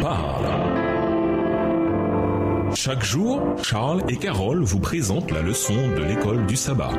parle. Chaque jour, Charles et Carole vous présentent la leçon de l'école du sabbat.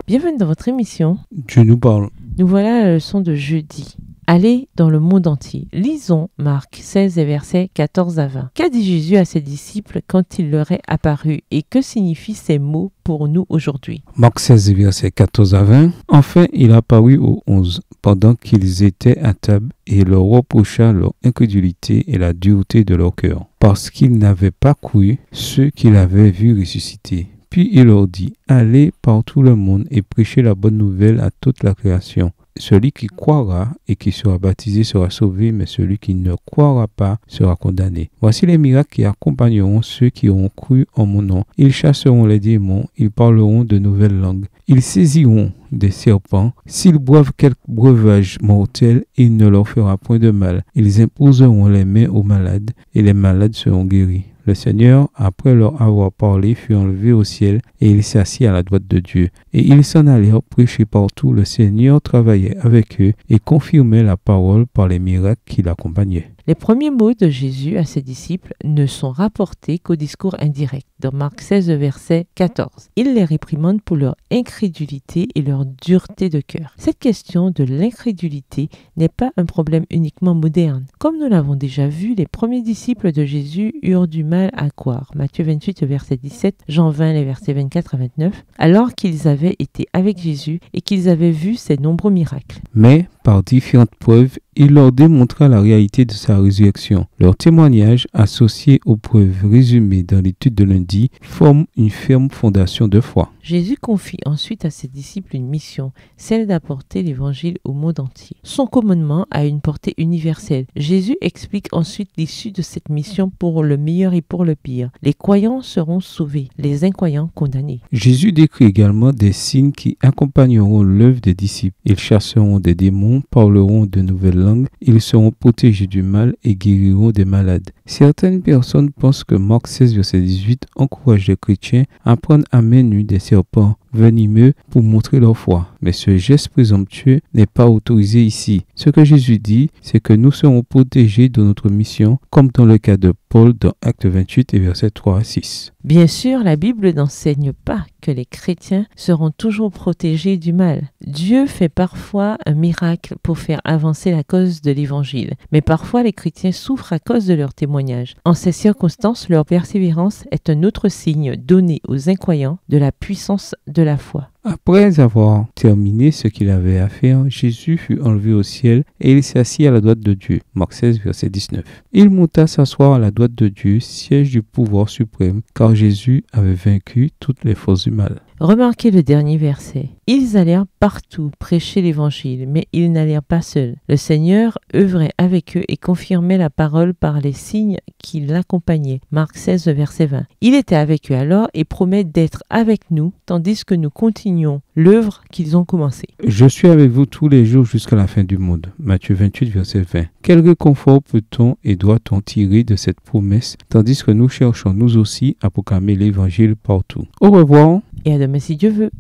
Bienvenue dans votre émission. Dieu nous parle. Nous voilà à la leçon de jeudi. Allez dans le monde entier. Lisons Marc 16 et versets 14 à 20. Qu'a dit Jésus à ses disciples quand il leur est apparu et que signifient ces mots pour nous aujourd'hui? Marc 16 versets 14 à 20. Enfin, il apparut aux 11 pendant qu'ils étaient à table et leur reprocha leur incrédulité et la dureté de leur cœur, parce qu'ils n'avaient pas cru ceux qu'il avait vus ressusciter. Puis il leur dit, allez par tout le monde et prêchez la bonne nouvelle à toute la création. Celui qui croira et qui sera baptisé sera sauvé, mais celui qui ne croira pas sera condamné. Voici les miracles qui accompagneront ceux qui auront cru en mon nom. Ils chasseront les démons, ils parleront de nouvelles langues. Ils saisiront des serpents. S'ils boivent quelque breuvage mortel, il ne leur fera point de mal. Ils imposeront les mains aux malades et les malades seront guéris. Le Seigneur, après leur avoir parlé, fut enlevé au ciel et il s'assit à la droite de Dieu. Et ils s'en allèrent prêcher partout. Le Seigneur travaillait avec eux et confirmait la parole par les miracles qui l'accompagnaient. Les premiers mots de Jésus à ses disciples ne sont rapportés qu'au discours indirect, dans Marc 16, verset 14. Il les réprimande pour leur incrédulité et leur dureté de cœur. Cette question de l'incrédulité n'est pas un problème uniquement moderne. Comme nous l'avons déjà vu, les premiers disciples de Jésus eurent du mal à croire. Matthieu 28, verset 17, Jean 20, les versets 24 à 29, alors qu'ils avaient été avec Jésus et qu'ils avaient vu ses nombreux miracles. Mais, par différentes preuves, il leur démontra la réalité de sa résurrection. Leur témoignage, associé aux preuves résumées dans l'étude de lundi, forme une ferme fondation de foi. Jésus confie ensuite à ses disciples une mission, celle d'apporter l'évangile au monde entier. Son commandement a une portée universelle. Jésus explique ensuite l'issue de cette mission pour le meilleur et pour le pire. Les croyants seront sauvés, les incroyants condamnés. Jésus décrit également des signes qui accompagneront l'œuvre des disciples. Ils chasseront des démons, parleront de nouvelles langues, ils seront protégés du mal et guériront des malades. Certaines personnes pensent que Marc 16, verset 18 encourage les chrétiens à prendre à main nue des serpents venimeux pour montrer leur foi. Mais ce geste présomptueux n'est pas autorisé ici. Ce que Jésus dit, c'est que nous serons protégés de notre mission, comme dans le cas de Paul dans Actes 28 et versets 3 à 6. Bien sûr, la Bible n'enseigne pas que les chrétiens seront toujours protégés du mal. Dieu fait parfois un miracle pour faire avancer la cause de l'évangile, mais parfois les chrétiens souffrent à cause de leur témoignage. En ces circonstances, leur persévérance est un autre signe donné aux incroyants de la puissance de la foi. Après avoir terminé ce qu'il avait à faire, Jésus fut enlevé au ciel et il s'assit à la droite de Dieu. Marc 16, verset 19. Il monta s'asseoir à la droite de Dieu, siège du pouvoir suprême, car Jésus avait vaincu toutes les forces du mal. Remarquez le dernier verset. Ils allèrent partout prêcher l'évangile, mais ils n'allèrent pas seuls. Le Seigneur œuvrait avec eux et confirmait la parole par les signes qui l'accompagnaient. Marc 16, verset 20. Il était avec eux alors et promet d'être avec nous, tandis que nous continuons l'œuvre qu'ils ont commencée. Je suis avec vous tous les jours jusqu'à la fin du monde. Matthieu 28, verset 20. Quel réconfort peut-on et doit-on tirer de cette promesse, tandis que nous cherchons nous aussi à proclamer l'évangile partout. Au revoir. Et à demain si Dieu veut.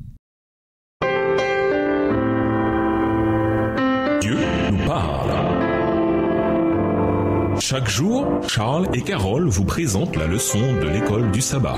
Dieu nous parle. Chaque jour, Charles et Carole vous présentent la leçon de l'école du sabbat.